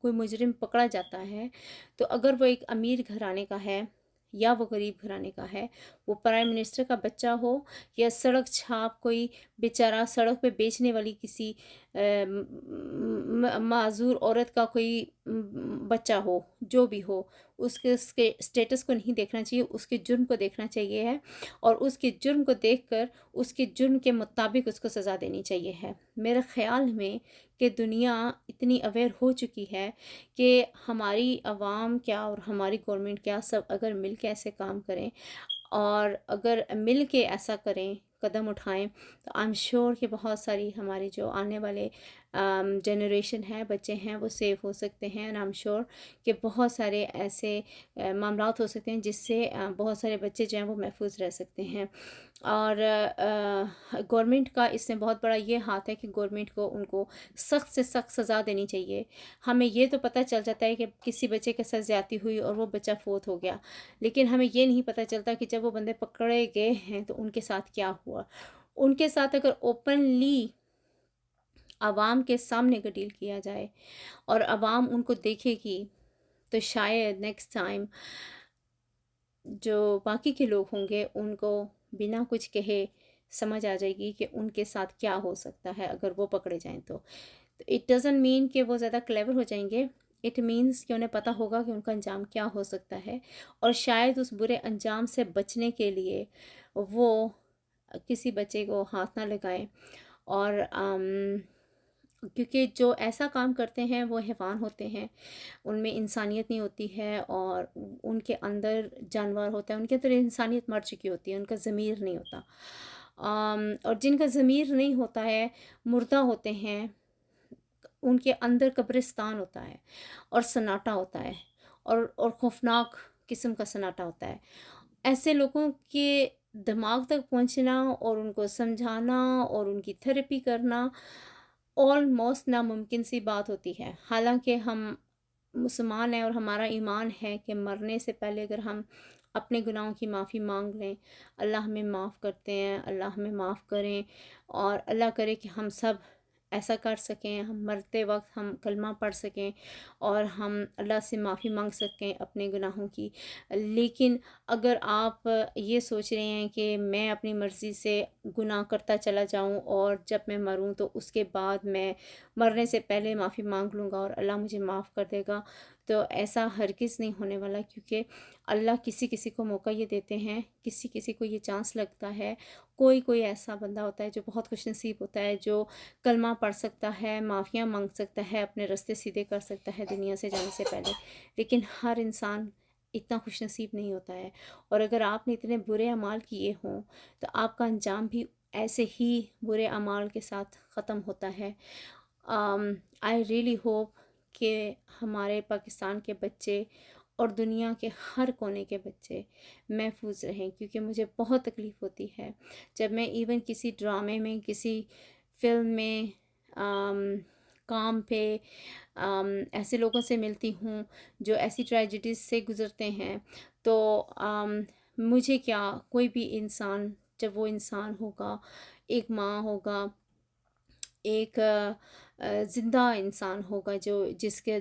کوئی مجرم پکڑا جاتا ہے تو اگر وہ ایک امیر گھرانے کا ہے یا وہ غریب گھرانے کا ہے، وہ پرائم منسٹر کا بچہ ہو یا سڑک چھاپ کوئی بیچارہ سڑک پہ بیچنے والی کسی معذور عورت کا کوئی بچہ ہو، جو بھی ہو، اس کے اسٹیٹس کو نہیں دیکھنا چاہیے، اس کے جرم کو دیکھنا چاہیے ہے، اور اس کے جرم کو دیکھ کر اس کے جرم کے مطابق اس کو سزا دینی چاہیے ہے۔ میرے خیال میں کہ دنیا اتنی اویئر ہو چکی ہے کہ ہماری عوام کیا اور ہماری گورنمنٹ کیا، سب اگر مل کے ایسے کام کریں اور اگر مل کے ایسا کریں، قدم اٹھائیں، تو آئی ایم شیور کہ بہت ساری ہماری جو آنے والے جنریشن ہے، بچے ہیں، وہ سیف ہو سکتے ہیں، اینڈ آئی ایم شیور کہ بہت سارے ایسے معاملات ہو سکتے ہیں جس سے بہت سارے بچے جو ہیں وہ محفوظ رہ سکتے ہیں۔ اور گورنمنٹ کا اس میں بہت بڑا یہ ہاتھ ہے کہ گورنمنٹ کو ان کو سخت سے سخت سزا دینی چاہیے۔ ہمیں یہ تو پتہ چل جاتا ہے کہ کسی بچے کے ساتھ زیادتی ہوئی اور وہ بچہ فوت ہو گیا، لیکن ہمیں یہ نہیں پتہ چلتا کہ جب وہ بندے پکڑے گئے ہیں تو ان کے ساتھ کیا ہوا۔ ان کے ساتھ اگر اوپنلی عوام کے سامنے کا ڈیل کیا جائے اور عوام ان کو دیکھے گی، تو شاید نیکسٹ ٹائم جو باقی کے لوگ ہوں گے ان کو بنا کچھ کہے سمجھ آ جائے گی کہ ان کے ساتھ کیا ہو سکتا ہے اگر وہ پکڑے جائیں تو اٹ ڈزنٹ مین کہ وہ زیادہ کلیور ہو جائیں گے، اٹ مینس کہ انہیں پتہ ہوگا کہ ان کا انجام کیا ہو سکتا ہے، اور شاید اس برے انجام سے بچنے کے لیے وہ کسی بچے کو ہاتھ نہ لگائیں۔ اور کیونکہ جو ایسا کام کرتے ہیں وہ حیوان ہوتے ہیں، ان میں انسانیت نہیں ہوتی ہے، اور ان کے اندر جانور ہوتا ہے، ان کے اندر انسانیت مر چکی ہوتی ہے، ان کا ضمیر نہیں ہوتا۔ اور جن کا ضمیر نہیں ہوتا ہے، مردہ ہوتے ہیں، ان کے اندر قبرستان ہوتا ہے اور سناٹا ہوتا ہے، اور خوفناک قسم کا سناٹا ہوتا ہے۔ ایسے لوگوں کے دماغ تک پہنچنا اور ان کو سمجھانا اور ان کی تھیراپی کرنا آلموسٹ ناممکن سی بات ہوتی ہے، حالانکہ ہم مسلمان ہیں اور ہمارا ایمان ہے کہ مرنے سے پہلے اگر ہم اپنے گناہوں کی معافی مانگ لیں، اللہ ہمیں معاف کرتے ہیں، اللہ ہمیں معاف کریں، اور اللہ کرے کہ ہم سب ایسا کر سکیں، ہم مرتے وقت ہم کلمہ پڑھ سکیں اور ہم اللہ سے معافی مانگ سکیں اپنے گناہوں کی۔ لیکن اگر آپ یہ سوچ رہے ہیں کہ میں اپنی مرضی سے گناہ کرتا چلا جاؤں اور جب میں مروں تو اس کے بعد میں مرنے سے پہلے معافی مانگ لوں گا اور اللہ مجھے معاف کر دے گا، تو ایسا ہرگز نہیں ہونے والا، کیونکہ اللہ کسی کسی کو موقع یہ دیتے ہیں، کسی کسی کو یہ چانس لگتا ہے۔ کوئی ایسا بندہ ہوتا ہے جو بہت خوش نصیب ہوتا ہے، جو کلمہ پڑھ سکتا ہے، معافیاں مانگ سکتا ہے، اپنے راستے سیدھے کر سکتا ہے دنیا سے جانے سے پہلے، لیکن ہر انسان اتنا خوش نصیب نہیں ہوتا ہے۔ اور اگر آپ نے اتنے برے اعمال کیے ہوں تو آپ کا انجام بھی ایسے ہی برے اعمال کے ساتھ ختم ہوتا ہے۔ آئی ریئلی ہوپ کہ ہمارے پاکستان کے بچے اور دنیا کے ہر کونے کے بچے محفوظ رہیں، کیونکہ مجھے بہت تکلیف ہوتی ہے جب میں ایون کسی ڈرامے میں، کسی فلم میں، کام پہ ایسے لوگوں سے ملتی ہوں جو ایسی ٹریجڈیز سے گزرتے ہیں، تو مجھے کیا، کوئی بھی انسان جب وہ انسان ہوگا، ایک ماں ہوگا، ایک زندہ انسان ہوگا،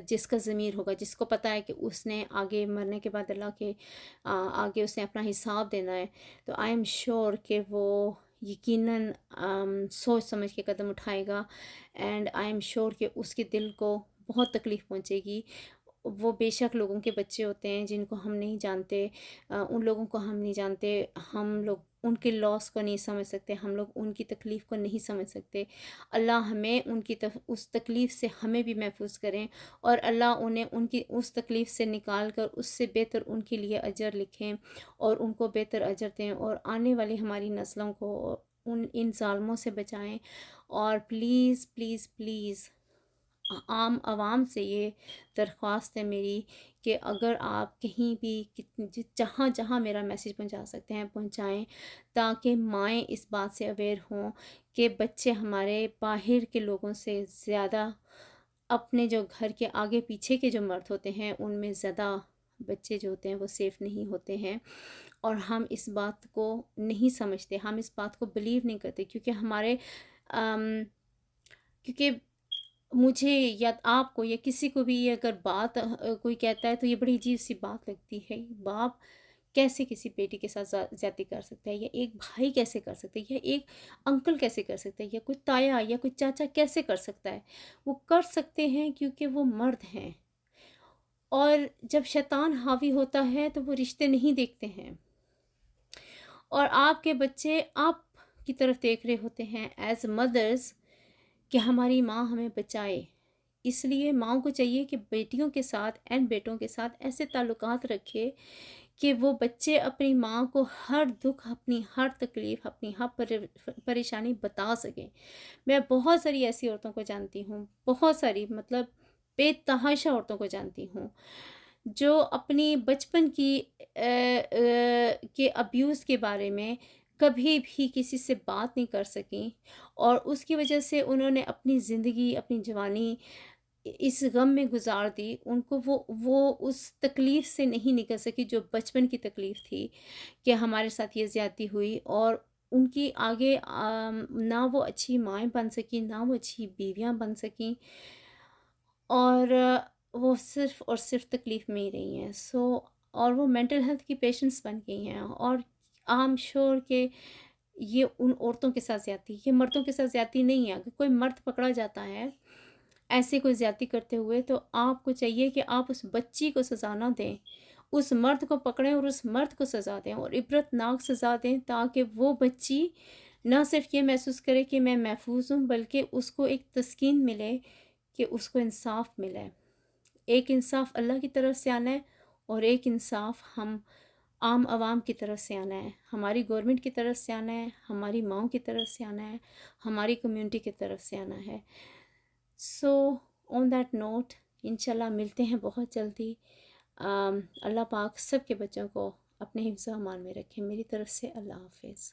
جس کا ضمیر ہوگا، جس کو پتہ ہے کہ اس نے آگے مرنے کے بعد اللہ کے آگے اس نے اپنا حساب دینا ہے، تو آئی ایم شیور کہ وہ یقیناً سوچ سمجھ کے قدم اٹھائے گا، اینڈ آئی ایم شیور کہ اس کے دل کو بہت تکلیف پہنچے گی۔ وہ بے شک لوگوں کے بچے ہوتے ہیں جن کو ہم نہیں جانتے، ان لوگوں کو ہم نہیں جانتے، ہم لوگ ان کے لاس کو نہیں سمجھ سکتے، ہم لوگ ان کی تکلیف کو نہیں سمجھ سکتے۔ اللہ ہمیں ان کی اس تکلیف سے ہمیں بھی محفوظ کریں، اور اللہ انہیں ان کی اس تکلیف سے نکال کر اس سے بہتر ان کے لیے اجر لکھیں اور ان کو بہتر اجر دیں، اور آنے والی ہماری نسلوں کو ان ظالموں سے بچائیں۔ اور پلیز پلیز پلیز عام عوام سے یہ درخواست ہے میری کہ اگر آپ کہیں بھی جہاں جہاں میرا میسیج پہنچا سکتے ہیں پہنچائیں، تاکہ مائیں اس بات سے اویئر ہوں کہ بچے ہمارے باہر کے لوگوں سے زیادہ، اپنے جو گھر کے آگے پیچھے کے جو مرد ہوتے ہیں ان میں زیادہ بچے جو ہوتے ہیں وہ سیف نہیں ہوتے ہیں، اور ہم اس بات کو نہیں سمجھتے، ہم اس بات کو بلیو نہیں کرتے، کیونکہ مجھے یا آپ کو یا کسی کو بھی یہ اگر بات کوئی کہتا ہے تو یہ بڑی عجیب سی بات لگتی ہے، باپ کیسے کسی بیٹی کے ساتھ زیادتی کر سکتا ہے، یا ایک بھائی کیسے کر سکتا ہے، یا ایک انکل کیسے کر سکتا ہے، یا کوئی تایا یا کوئی چاچا کیسے کر سکتا ہے؟ وہ کر سکتے ہیں کیونکہ وہ مرد ہیں، اور جب شیطان حاوی ہوتا ہے تو وہ رشتے نہیں دیکھتے ہیں، اور آپ کے بچے آپ کی طرف دیکھ رہے ہوتے ہیں ایز مدرز کہ ہماری ماں ہمیں بچائے۔ اس لیے ماؤں کو چاہیے کہ بیٹیوں کے ساتھ اینڈ بیٹوں کے ساتھ ایسے تعلقات رکھے کہ وہ بچے اپنی ماں کو ہر دکھ، اپنی ہر تکلیف، اپنی ہر پریشانی بتا سکیں۔ میں بہت ساری ایسی عورتوں کو جانتی ہوں، بہت ساری، مطلب بے تحاشا عورتوں کو جانتی ہوں، جو اپنی بچپن کی کے ابیوز کے بارے میں کبھی بھی کسی سے بات نہیں کر سکیں، اور اس کی وجہ سے انہوں نے اپنی زندگی، اپنی جوانی اس غم میں گزار دی۔ ان کو وہ اس تکلیف سے نہیں نکل سکی جو بچپن کی تکلیف تھی کہ ہمارے ساتھ یہ زیادتی ہوئی، اور ان کی آگے نہ وہ اچھی مائیں بن سکیں، نہ وہ اچھی بیویاں بن سکیں، اور وہ صرف اور صرف تکلیف میں ہی رہی ہیں۔ اور وہ مینٹل ہیلتھ کی پیشنٹس بن گئی ہیں، اور آئی ایم شیور کہ یہ ان عورتوں کے ساتھ زیادتی، یہ مردوں کے ساتھ زیادتی نہیں ہے۔ اگر کوئی مرد پکڑا جاتا ہے ایسے کوئی زیادتی کرتے ہوئے، تو آپ کو چاہیے کہ آپ اس بچی کو سزا نہ دیں، اس مرد کو پکڑیں اور اس مرد کو سزا دیں، اور عبرت ناک سزا دیں، تاکہ وہ بچی نہ صرف یہ محسوس کرے کہ میں محفوظ ہوں، بلکہ اس کو ایک تسکین ملے کہ اس کو انصاف ملے۔ ایک انصاف اللہ کی طرف سے آنا ہے، اور ایک انصاف ہم عام عوام کی طرف سے آنا ہے، ہماری گورنمنٹ کی طرف سے آنا ہے، ہماری ماؤں کی طرف سے آنا ہے، ہماری کمیونٹی کی طرف سے آنا ہے۔ سو آن دیٹ نوٹ انشاءاللہ ملتے ہیں بہت جلدی۔ اللہ پاک سب کے بچوں کو اپنے حفظ و امان میں رکھیں۔ میری طرف سے اللہ حافظ۔